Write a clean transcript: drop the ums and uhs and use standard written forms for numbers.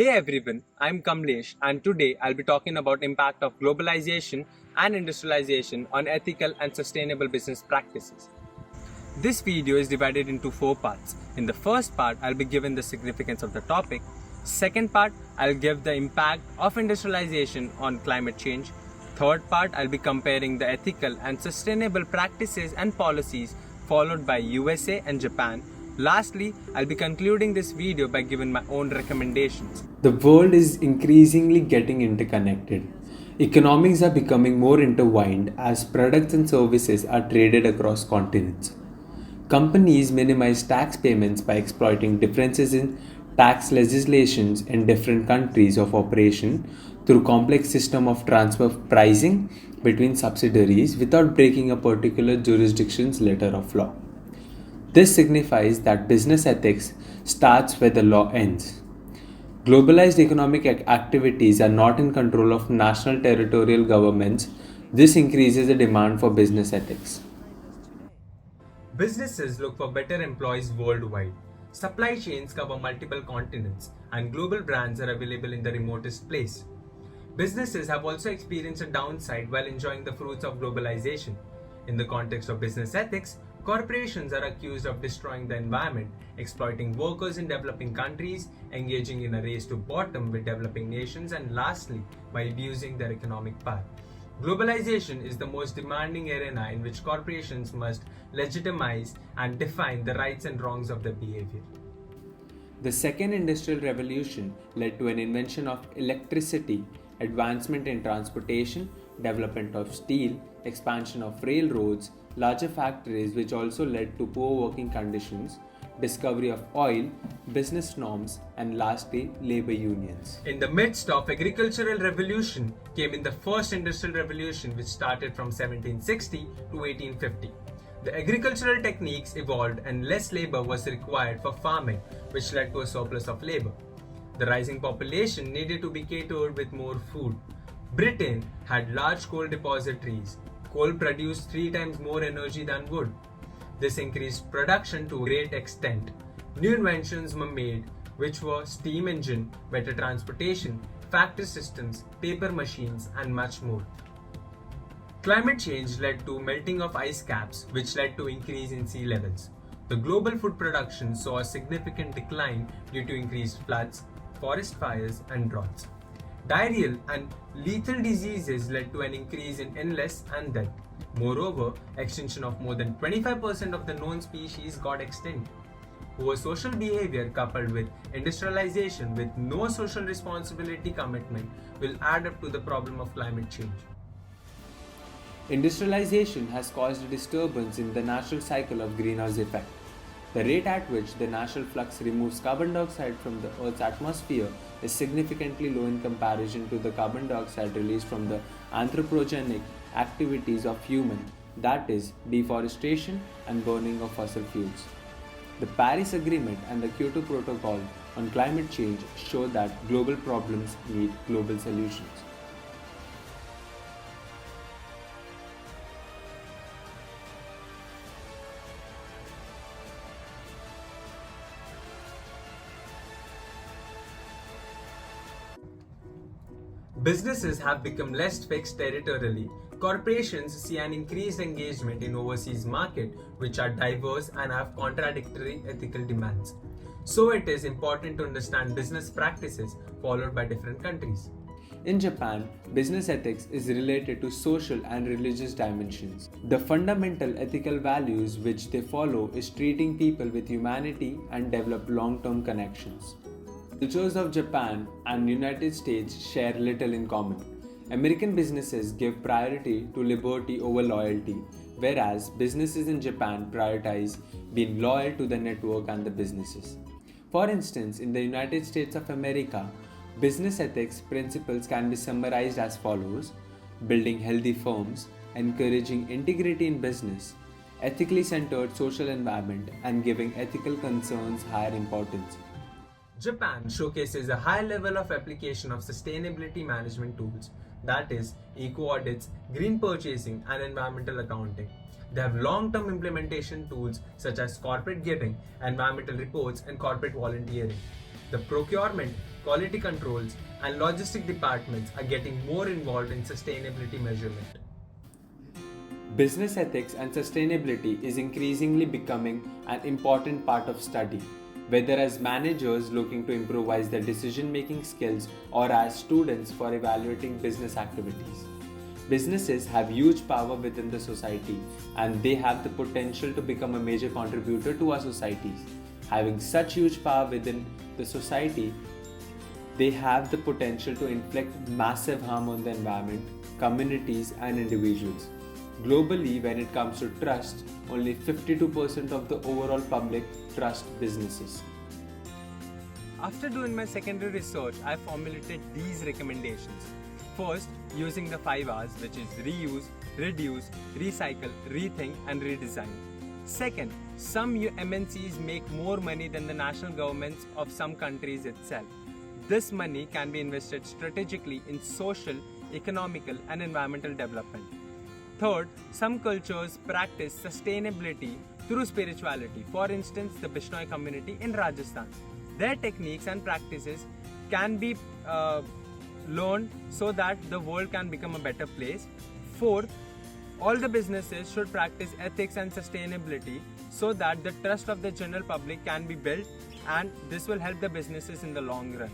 Hey everyone, I'm Kamlesh and today I'll be talking about impact of globalization and industrialization on ethical and sustainable business practices. This video is divided into 4 parts. In the first part, I'll be given the significance of the topic. Second part, I'll give the impact of industrialization on climate change. Third part, I'll be comparing the ethical and sustainable practices and policies followed by USA and Japan. Lastly, I'll be concluding this video by giving my own recommendations. The world is increasingly getting interconnected. Economies are becoming more intertwined as products and services are traded across continents. Companies minimize tax payments by exploiting differences in tax legislations in different countries of operation through complex system of transfer pricing between subsidiaries without breaking a particular jurisdiction's letter of law. This signifies that business ethics starts where the law ends. Globalized economic activities are not in control of national territorial governments. This increases the demand for business ethics. Businesses look for better employees worldwide. Supply chains cover multiple continents, and global brands are available in the remotest place. Businesses have also experienced a downside while enjoying the fruits of globalization. In the context of business ethics, corporations are accused of destroying the environment, exploiting workers in developing countries, engaging in a race to bottom with developing nations, and lastly, by abusing their economic power. Globalization is the most demanding arena in which corporations must legitimize and define the rights and wrongs of their behavior. The second industrial revolution led to an invention of electricity, advancement in transportation, development of steel, expansion of railroads, larger factories, which also led to poor working conditions, discovery of oil, business norms, and lastly, labor unions. In the midst of agricultural revolution came in the first industrial revolution, which started from 1760 to 1850. The agricultural techniques evolved and less labor was required for farming, which led to a surplus of labor. The rising population needed to be catered with more food. Britain had large coal depositories. Coal produced 3 times more energy than wood. This increased production to a great extent. New inventions were made, which were steam engine, better transportation, factory systems, paper machines, and much more. Climate change led to melting of ice caps, which led to increase in sea levels. The global food production saw a significant decline due to increased floods, forest fires, and droughts. Diarrheal and lethal diseases led to an increase in illness and death. Moreover, extinction of more than 25% of the known species got extinct. Poor social behavior coupled with industrialization with no social responsibility commitment will add up to the problem of climate change. Industrialization has caused a disturbance in the natural cycle of greenhouse effect. The rate at which the natural flux removes carbon dioxide from the Earth's atmosphere is significantly low in comparison to the carbon dioxide released from the anthropogenic activities of human, that is, deforestation and burning of fossil fuels. The Paris Agreement and the Kyoto Protocol on climate change show that global problems need global solutions. Businesses have become less fixed territorially. Corporations see an increased engagement in overseas markets, which are diverse and have contradictory ethical demands. So it is important to understand business practices followed by different countries. In Japan, business ethics is related to social and religious dimensions. The fundamental ethical values which they follow is treating people with humanity and develop long-term connections. Cultures of Japan and United States share little in common. American businesses give priority to liberty over loyalty, whereas businesses in Japan prioritize being loyal to the network and the businesses. For instance, in the United States of America, business ethics principles can be summarized as follows: building healthy firms, encouraging integrity in business, ethically centered social environment, and giving ethical concerns higher importance. Japan showcases a high level of application of sustainability management tools, that is, eco-audits, green purchasing, and environmental accounting. They have long-term implementation tools such as corporate giving, environmental reports, and corporate volunteering. The procurement quality controls, and logistic departments are getting more involved in sustainability measurement. Business ethics and sustainability is increasingly becoming an important part of study, whether as managers looking to improvise their decision-making skills or as students for evaluating business activities. Businesses have huge power within the society and they have the potential to become a major contributor to our societies. Having such huge power within the society, they have the potential to inflict massive harm on the environment, communities, and individuals. Globally, when it comes to trust, only 52% of the overall public trust businesses. After doing my secondary research, I formulated these recommendations. First, using the 5 R's, which is reuse, reduce, recycle, rethink, and redesign. Second, some MNCs make more money than the national governments of some countries itself. This money can be invested strategically in social, economical, and environmental development. Third, some cultures practice sustainability through spirituality. For instance, the Bishnoi community in Rajasthan. Their techniques and practices can be learned so that the world can become a better place. Fourth, all the businesses should practice ethics and sustainability so that the trust of the general public can be built, and this will help the businesses in the long run.